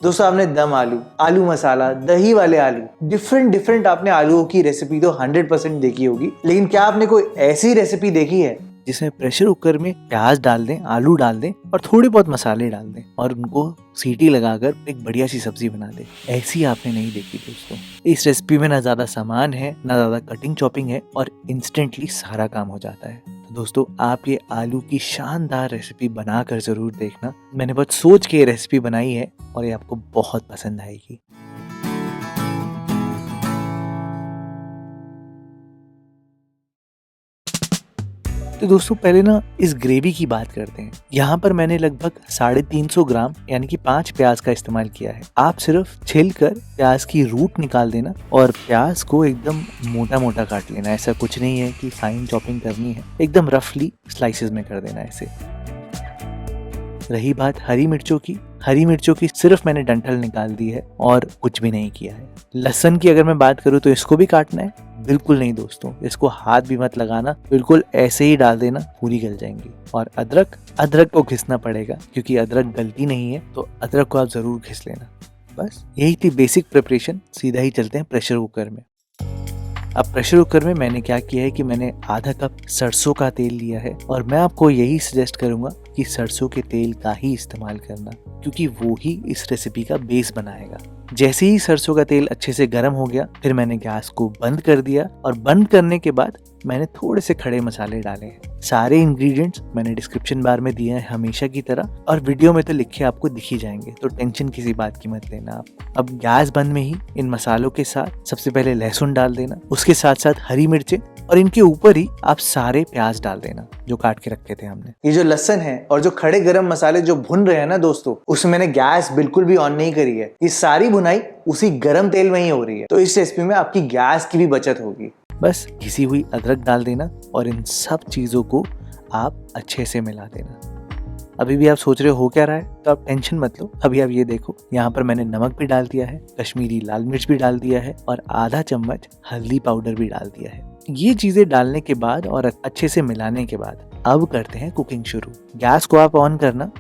दोस्तों आपने दम आलू, आलू मसाला, दही वाले आलू, डिफरेंट आपने आलूओं की रेसिपी तो 100% देखी होगी, लेकिन क्या आपने कोई ऐसी रेसिपी देखी है जिसमें प्रेशर कुकर में प्याज डाल दें, आलू डाल दें और थोड़े बहुत मसाले डाल दें और उनको सीटी लगाकर एक बढ़िया सी सब्जी बना दें? ऐसी आपने नहीं देखी दोस्तों। इस रेसिपी में ना ज्यादा सामान है, ना ज्यादा कटिंग चॉपिंग है और इंस्टेंटली सारा काम हो जाता है। तो दोस्तों आप ये आलू की शानदार रेसिपी बनाकर जरूर देखना। मैंने बहुत सोच के ये रेसिपी बनाई है और ये आपको बहुत पसंद आएगी। तो दोस्तों पहले ना इस ग्रेवी की बात करते हैं। यहाँ पर मैंने लगभग 350 ग्राम यानी कि 5 प्याज का इस्तेमाल किया है। आप सिर्फ छिल कर प्याज की रूट निकाल देना और प्याज को एकदम मोटा मोटा काट लेना। ऐसा कुछ नहीं है कि फाइन चॉपिंग करनी है, एकदम रफली स्लाइसेस में कर देना ऐसे। रही बात हरी मिर्चों की सिर्फ मैंने डंठल निकाल दी है और कुछ भी नहीं किया है। लहसुन की अगर मैं बात करूँ तो इसको भी काटना है? बिल्कुल नहीं दोस्तों, इसको हाथ भी मत लगाना, बिल्कुल ऐसे ही डाल देना, पूरी गल जाएंगी। और अदरक को घिसना पड़ेगा क्योंकि अदरक गलती नहीं है, तो अदरक को आप जरूर घिस लेना। बस यही थी बेसिक प्रिपरेशन। सीधा ही चलते हैं प्रेशर कुकर में। अब प्रेशर कुकर में मैंने क्या किया है कि मैंने आधा कप सरसों का तेल लिया है और मैं आपको यही सजेस्ट करूंगा कि सरसों के तेल का ही इस्तेमाल करना, क्योंकि वो ही इस रेसिपी का बेस बनाएगा। जैसे ही सरसों का तेल अच्छे से गर्म हो गया, फिर मैंने गैस को बंद कर दिया और बंद करने के बाद मैंने थोड़े से खड़े मसाले डाले हैं। सारे इंग्रेडिएंट्स मैंने डिस्क्रिप्शन बार में दिए हैं हमेशा की तरह, और वीडियो में तो लिखे आपको दिख ही जाएंगे, तो टेंशन किसी बात की मत लेना आप। अब गैस बंद में ही इन मसालों के साथ सबसे पहले लहसुन डाल देना, उसके साथ साथ हरी मिर्चें, और इनके ऊपर ही आप सारे प्याज डाल देना जो काट के रखे थे हमने। ये जो लहसुन है और जो खड़े गरम मसाले जो भुन रहे हैं ना दोस्तों, उसमें मैंने गैस बिल्कुल भी ऑन नहीं करी है। ये सारी भुनाई उसी गरम तेल में ही हो रही है, तो इस रेसिपी में आपकी गैस की भी बचत होगी। बस घिसी हुई अदरक डाल देना और इन सब चीजों को आप अच्छे से मिला देना। अभी भी आप सोच रहे हो क्या रहा है, तो आप टेंशन मत लो। अभी आप ये देखो, यहाँ पर मैंने नमक भी डाल दिया है, कश्मीरी लाल मिर्च भी डाल दिया है और आधा चम्मच हल्दी पाउडर भी डाल दिया है। ये चीजें डालने के बाद और अच्छे से मिलाने के बाद अब करते हैं कुकिंग शुरू। गैस को आप ऑन करना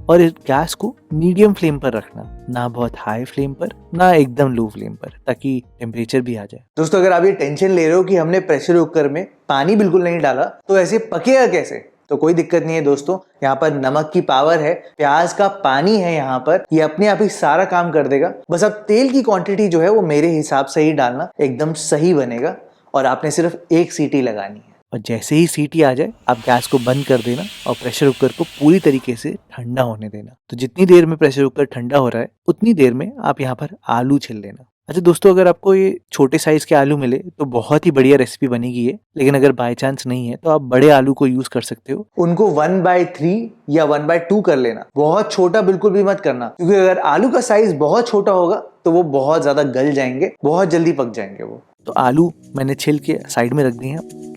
और इस गैस को मीडियम फ्लेम पर रखना, ना बहुत हाई फ्लेम पर, ना एकदम लो फ्लेम पर, ताकि टेम्परेचर भी आ जाए। दोस्तों अगर आप ये टेंशन ले रहे हो कि हमने प्रेशर कुकर में पानी बिल्कुल नहीं डाला तो ऐसे पकेगा कैसे, तो कोई दिक्कत नहीं है दोस्तों। यहाँ पर नमक की पावर है, प्याज का पानी है, यहाँ पर ये अपने आप ही सारा काम कर देगा। बस अब तेल की क्वांटिटी जो है वो मेरे हिसाब से ही डालना, एकदम सही बनेगा और आपने सिर्फ एक सीटी लगानी है। और जैसे ही सीटी आ जाए आप गैस को बंद कर देना और प्रेशर कुकर को पूरी तरीके से ठंडा होने देना। तो जितनी देर में प्रेशर कुकर ठंडा हो रहा है उतनी देर में आप यहाँ पर आलू छील लेना। अच्छा दोस्तों, अगर आपको ये छोटे साइज के आलू मिले तो बहुत ही बढ़िया रेसिपी बनेगी ये, लेकिन अगर बाय चांस नहीं है तो आप बड़े आलू को यूज कर सकते हो। उनको 1/3 या 1/2 कर लेना, बहुत छोटा बिल्कुल भी मत करना, क्योंकि अगर आलू का साइज बहुत छोटा होगा तो वो बहुत ज्यादा गल जाएंगे, बहुत जल्दी पक जाएंगे वो। तो आलू मैंने छिल के साइड में रख दिए हैं।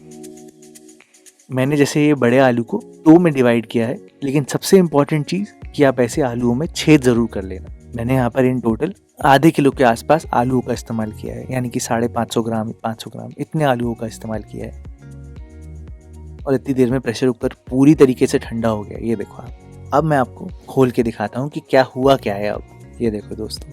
मैंने जैसे ये बड़े आलू को 2 में डिवाइड किया है, लेकिन सबसे इम्पोर्टेंट चीज कि आप ऐसे आलूओं में छेद जरूर कर लेना। मैंने यहाँ पर इन टोटल आधे किलो के आसपास आलूओं का इस्तेमाल किया है, यानी कि 550 ग्राम 500 ग्राम इतने आलूओं का इस्तेमाल किया है। और इतनी देर में प्रेशर कुकर पूरी तरीके से ठंडा हो गया, ये देखो आप। अब मैं आपको खोल के दिखाता हूँ कि क्या हुआ क्या है। अब ये देखो दोस्तों,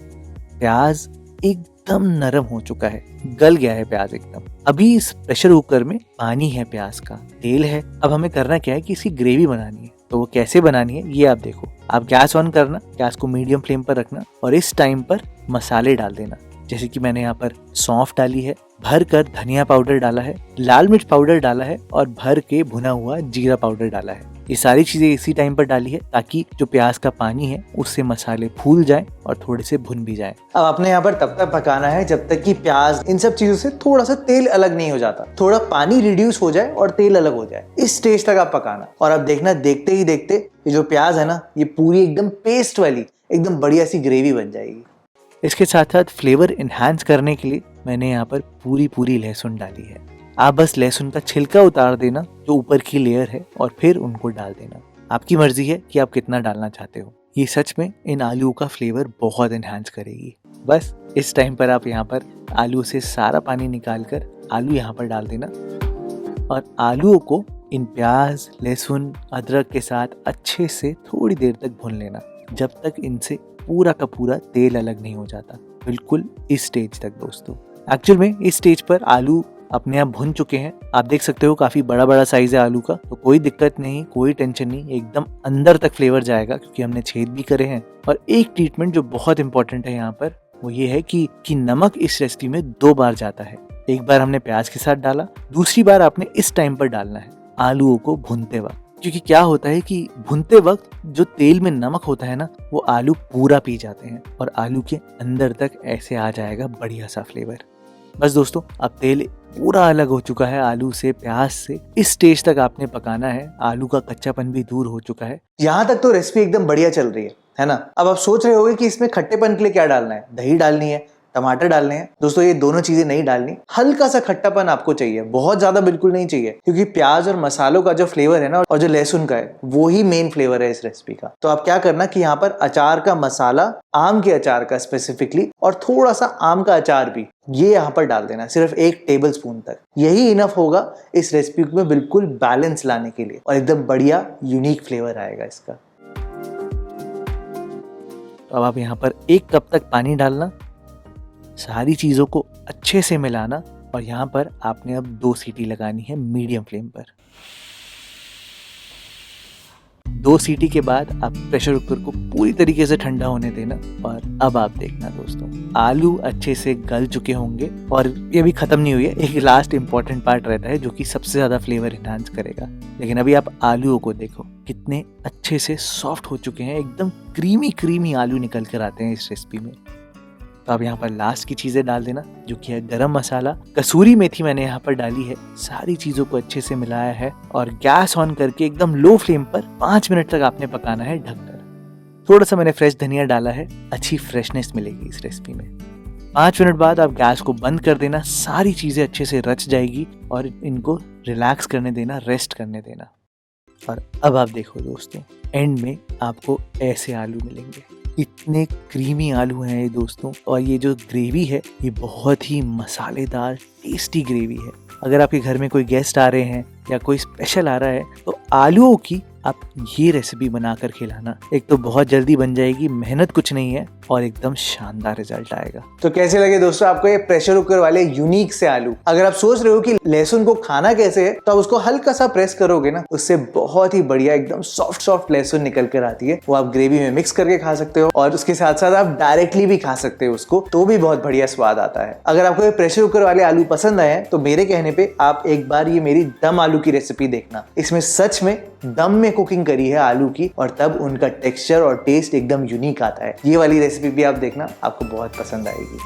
प्याज एकदम नरम हो चुका है, गल गया है प्याज एकदम। अभी इस प्रेशर कुकर में पानी है, प्याज का तेल है। अब हमें करना क्या है कि इसकी ग्रेवी बनानी है। तो वो कैसे बनानी है ये आप देखो। आप गैस ऑन करना, गैस को मीडियम फ्लेम पर रखना और इस टाइम पर मसाले डाल देना। जैसे कि मैंने यहाँ पर सौंफ डाली है, भर कर धनिया पाउडर डाला है, लाल मिर्च पाउडर डाला है और भर के भुना हुआ जीरा पाउडर डाला है। ये सारी चीजें इसी टाइम पर डाली है ताकि जो प्याज का पानी है उससे मसाले फूल जाएं और थोड़े से भुन भी जाएं। अब आपने यहाँ पर तब तक पकाना है जब तक कि प्याज इन सब चीजों से थोड़ा सा तेल अलग नहीं हो जाता, थोड़ा पानी रिड्यूस हो जाए और तेल अलग हो जाए, इस स्टेज तक आप पकाना। और अब देखना, देखते ही देखते ये जो प्याज है ना, ये पूरी एकदम पेस्ट वाली एकदम बढ़िया सी ग्रेवी बन जाएगी। इसके साथ साथ फ्लेवर इनहैंस करने के लिए मैंने यहाँ पर पूरी लहसुन डाली है। आप बस लहसुन का छिलका उतार देना जो ऊपर की लेयर है और फिर उनको डाल देना। आपकी मर्जी है कि आप कितना डालना चाहते हो। ये सच में इन आलूओं का फ्लेवर बहुत इनहैंस करेगी। बस इस टाइम पर आप यहाँ पर आलू से सारा पानी निकाल कर आलू यहाँ पर डाल देना और आलूओं को इन प्याज, लहसुन, अदरक के साथ अच्छे से थोड़ी देर तक भून लेना, जब तक इनसे पूरा का पूरा तेल अलग नहीं हो जाता, बिल्कुल इस स्टेज तक दोस्तों। एक्चुअल में इस स्टेज पर आलू अपने आप भुन चुके हैं। आप देख सकते हो काफी बड़ा बड़ा साइज है आलू का, तो कोई दिक्कत नहीं, कोई टेंशन नहीं, एकदम अंदर तक फ्लेवर जाएगा क्योंकि हमने छेद भी करे हैं। और एक ट्रीटमेंट जो बहुत इंपॉर्टेंट है यहाँ पर वो ये है कि नमक इस रेसिपी में 2 बार जाता है। एक बार हमने प्याज के साथ डाला, दूसरी बार आपने इस टाइम पर डालना है आलूओं को भुनते वक्त। क्योंकि क्या होता है कि भुनते वक्त जो तेल में नमक होता है ना, वो आलू पूरा पी जाते हैं और आलू के अंदर तक ऐसे आ जाएगा बढ़िया सा फ्लेवर। बस दोस्तों, अब तेल पूरा अलग हो चुका है आलू से, प्याज से। इस स्टेज तक आपने पकाना है, आलू का कच्चापन भी दूर हो चुका है। यहाँ तक तो रेसिपी एकदम बढ़िया चल रही है ना। अब आप सोच रहे होंगे कि इसमें खट्टेपन के लिए क्या डालना है, दही डालनी है, टमाटर डालने हैं। दोस्तों ये दोनों चीजें नहीं डालनी, हल्का सा खट्टापन आपको चाहिए, बहुत ज्यादा बिल्कुल नहीं चाहिए, क्योंकि प्याज और मसालों का जो फ्लेवर है ना और जो लहसुन का है वो ही मेन फ्लेवर है इस रेसिपी का। तो आप क्या करना कि यहाँ पर अचार का मसाला, आम के अचार का स्पेसिफिकली, और थोड़ा सा आम का अचार भी ये यहाँ पर डाल देना, सिर्फ 1 टेबल स्पून तक। यही इनफ होगा इस रेसिपी में बिल्कुल बैलेंस लाने के लिए और एकदम बढ़िया यूनिक फ्लेवर आएगा इसका। अब आप यहाँ पर 1 कप तक पानी डालना, सारी चीज़ों को अच्छे से मिलाना और यहाँ पर आपने अब 2 सीटी लगानी है मीडियम फ्लेम पर। 2 सीटी के बाद आप प्रेशर कुकर को पूरी तरीके से ठंडा होने देना और अब आप देखना दोस्तों, आलू अच्छे से गल चुके होंगे और ये भी खत्म नहीं हुई है। एक लास्ट इंपॉर्टेंट पार्ट रहता है जो कि सबसे ज़्यादा फ्लेवर इन्हांस करेगा। लेकिन अभी आप आलूओं को देखो कितने अच्छे से सॉफ्ट हो चुके हैं, एकदम क्रीमी आलू निकल कर आते हैं इस रेसिपी में। तो अब यहाँ पर लास्ट की चीज़ें डाल देना, जो कि है गरम मसाला, कसूरी मेथी मैंने यहाँ पर डाली है। सारी चीज़ों को अच्छे से मिलाया है और गैस ऑन करके एकदम लो फ्लेम पर 5 मिनट तक आपने पकाना है ढककर। थोड़ा सा मैंने फ्रेश धनिया डाला है, अच्छी फ्रेशनेस मिलेगी इस रेसिपी में। 5 मिनट बाद आप गैस को बंद कर देना, सारी चीज़ें अच्छे से रच जाएगी और इनको रिलैक्स करने देना, रेस्ट करने देना। और अब आप देखो दोस्तों, एंड में आपको ऐसे आलू मिलेंगे, इतने क्रीमी आलू हैं ये दोस्तों। और ये जो ग्रेवी है ये बहुत ही मसालेदार टेस्टी ग्रेवी है। अगर आपके घर में कोई गेस्ट आ रहे हैं या कोई स्पेशल आ रहा है तो आलूओं की आप ये रेसिपी बनाकर खिलाना। एक तो बहुत जल्दी बन जाएगी, मेहनत कुछ नहीं है और एकदम शानदार रिजल्ट आएगा। तो कैसे लगे दोस्तों आपको ये प्रेशर कुकर वाले यूनिक से आलू? अगर आप सोच रहे हो कि लहसुन को खाना कैसे है, तो आप उसको हल्का सा प्रेस करोगे ना, उससे बहुत ही बढ़िया एकदम सॉफ्ट लहसुन निकल कर आती है। वो आप ग्रेवी में मिक्स करके खा सकते हो और उसके साथ साथ आप डायरेक्टली भी खा सकते हो उसको, तो भी बहुत बढ़िया स्वाद आता है। अगर आपको ये प्रेशर कुकर वाले आलू पसंद आए तो मेरे कहने पे आप एक बार ये मेरी दम आलू की रेसिपी देखना। इसमें सच में दम में कुकिंग करी है आलू की और तब उनका टेक्सचर और टेस्ट एकदम यूनिक आता है। ये वाली रेसिपी भी आप देखना, आपको बहुत पसंद आएगी।